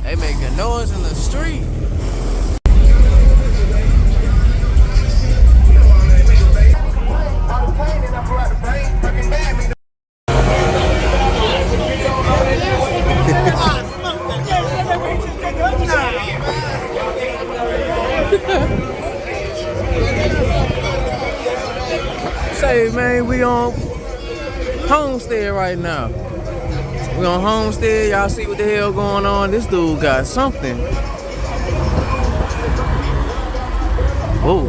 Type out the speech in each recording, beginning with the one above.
They making noise in the street. Say, man, we on Homestead right now. We on Homestead. Y'all see what the hell going on? This dude got something. Whoa,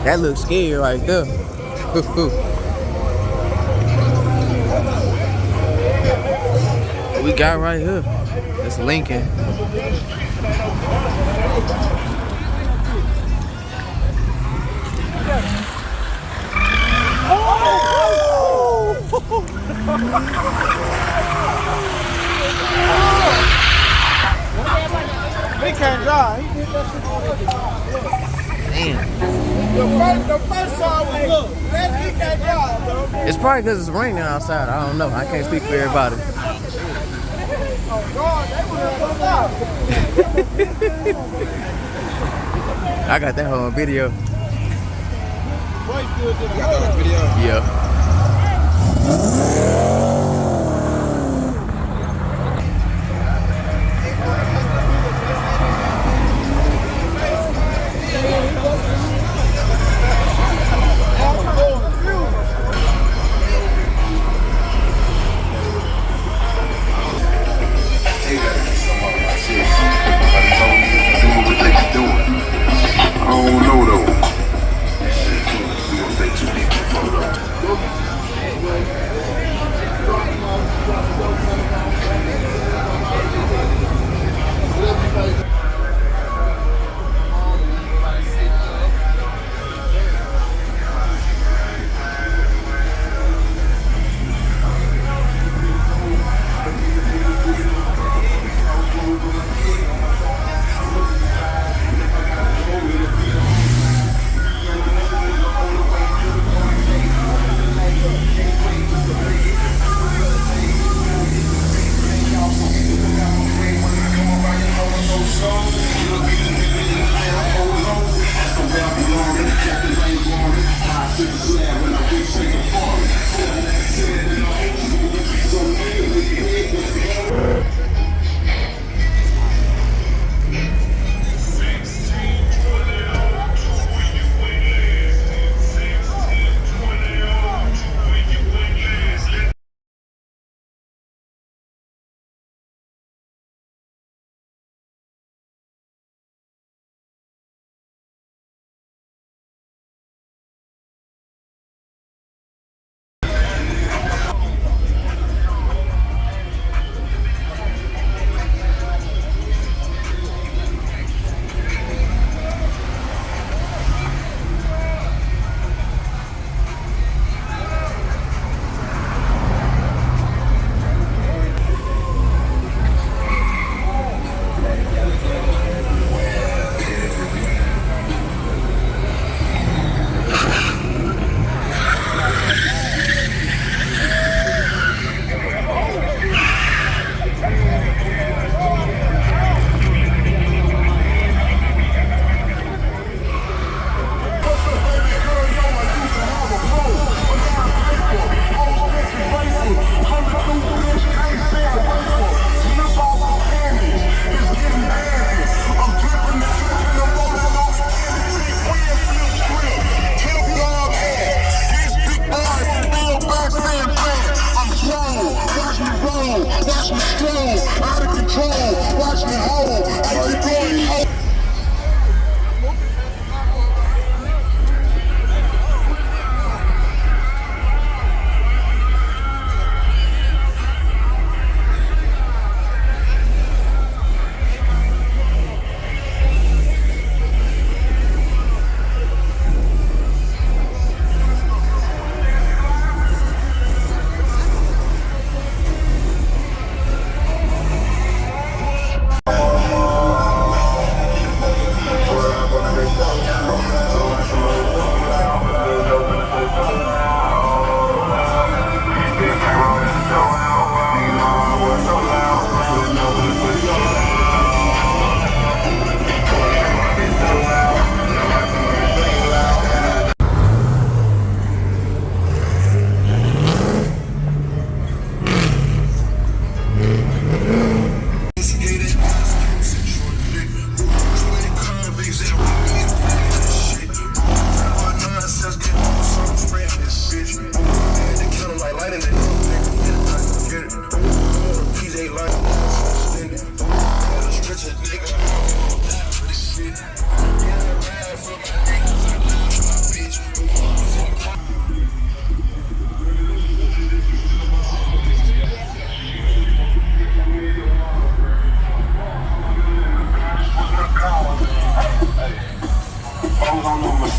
that looks scary right there. What we got right here? That's Lincoln. He can't drive. Damn. The first time we looked, he can't drive, bro. It's probably because it's raining outside. I don't know. I can't speak for everybody. Oh, God, they would have stop. I got that whole on video. Boy, still did a video. Yeah. I don't know though. We gonna stay too deep for the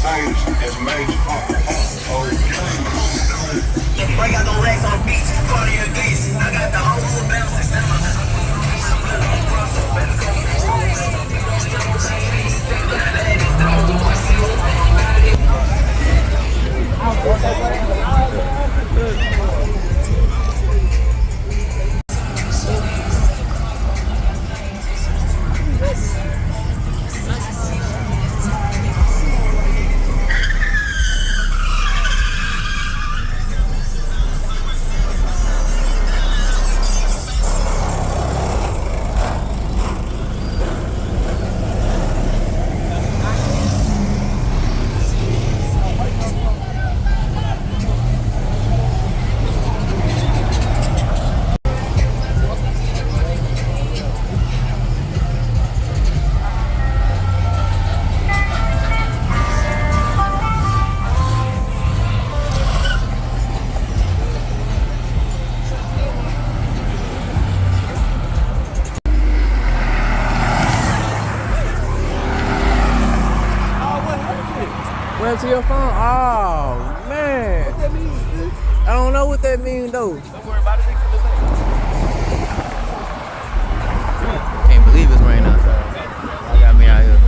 Break out the legs on the beach, party a geese. I got the whole world bouncing. Went to your phone? Oh, man. I don't know what that means, though. Can't believe it's raining outside. I got me out here.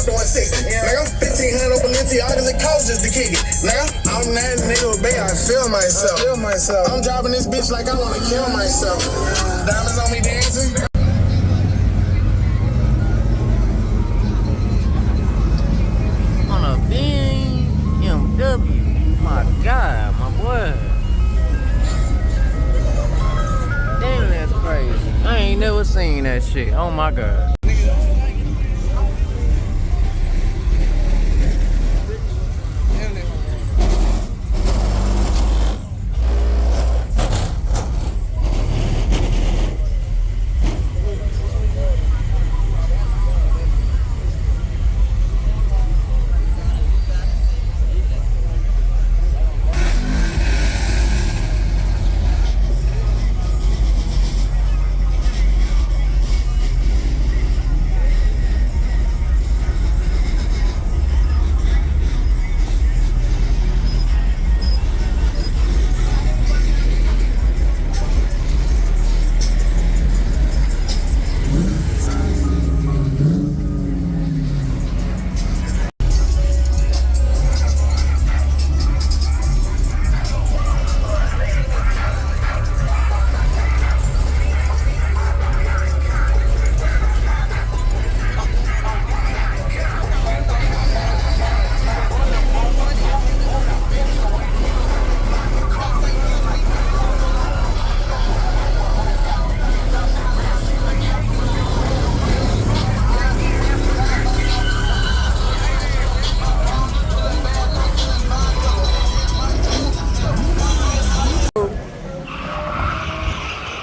Doing 60, nigga. 1500 open Balenciagas and coats just to kick it, nigga. I'm that nigga with Bay, I feel myself. I'm driving this bitch like I wanna kill myself. Diamonds on me dancing. On a BMW. My God, my boy. Damn, that's crazy. I ain't never seen that shit. Oh my God.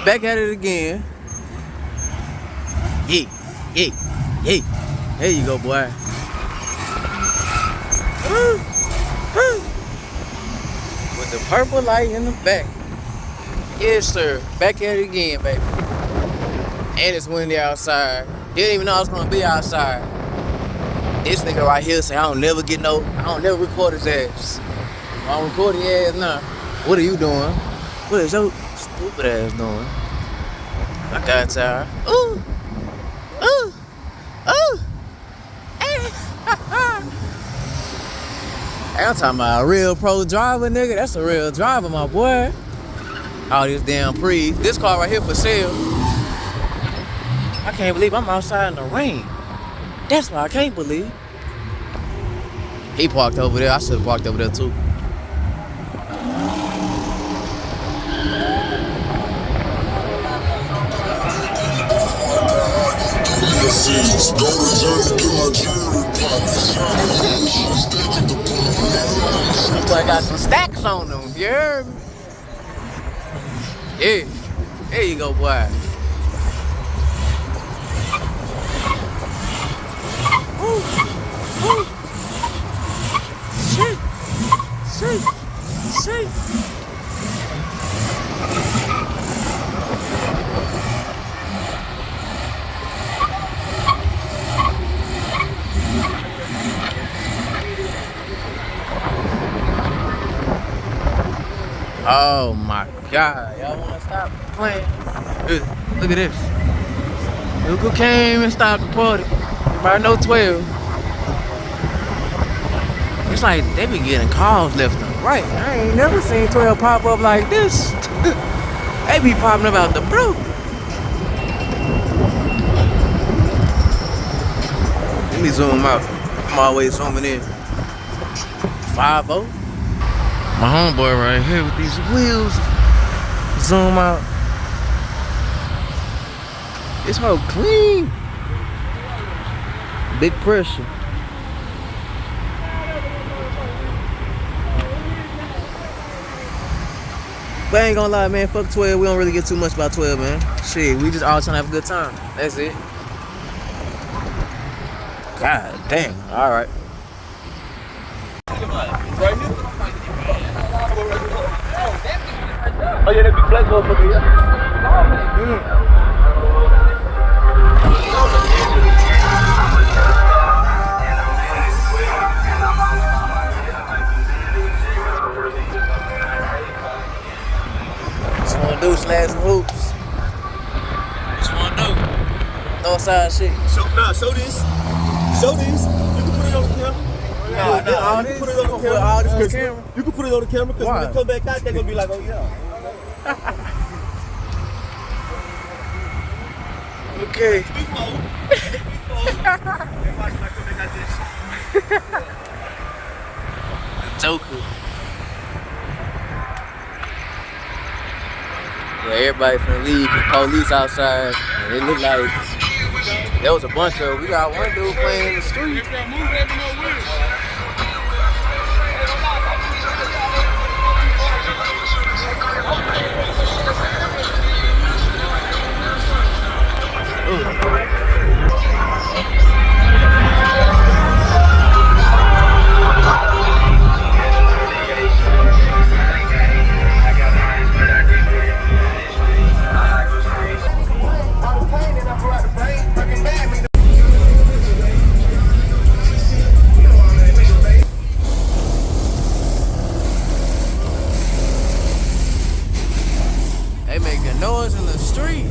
Back at it again. Yeah. There you go, boy. With the purple light in the back. Yes, sir. Back at it again, baby. And it's windy outside. Didn't even know I was gonna be outside. This nigga right here say I don't never record his ass. I don't record his ass now. What are you doing? What is your stupid ass doing? I got tired. Ooh. Hey, I'm talking about a real pro driver, nigga. That's a real driver, my boy. All these damn pre's. This car right here for sale. I can't believe I'm outside in the rain. That's what I can't believe. He parked over there. I should have parked over there too. Boy, I got some stacks on them. You heard me? Yeah. There you go, boy. Woo. Woo. Shit. Shit. Shit. Oh my God. Y'all wanna stop playing? Look at this. Look who came and stopped the party. Everybody know 12. It's like they be getting calls left and right. I ain't never seen 12 pop up like this. They be popping up out the blue. Let me zoom out. I'm always zooming in. 5-0. My homeboy right here with these wheels. Zoom out. It's so clean. Big pressure. But I ain't gonna lie, man. Fuck 12. We don't really get too much about 12, man. Shit, we just all trying to have a good time. That's it. God damn. All right. Right here? Oh yeah, that be black motherfucker, yeah. Just wanna do slabs and hoops. Just wanna do. Northside shit. Show this. Show this. You can put it on the camera. All You this. can put it on the camera. All this on the camera. You can put it on the camera because when Why? they come back out, they're gonna be like, oh yeah. Okay. Joker. Yeah, everybody finna leave cause police outside, and it looked like there was a bunch of. We got one dude playing in the street. They making noise in the street.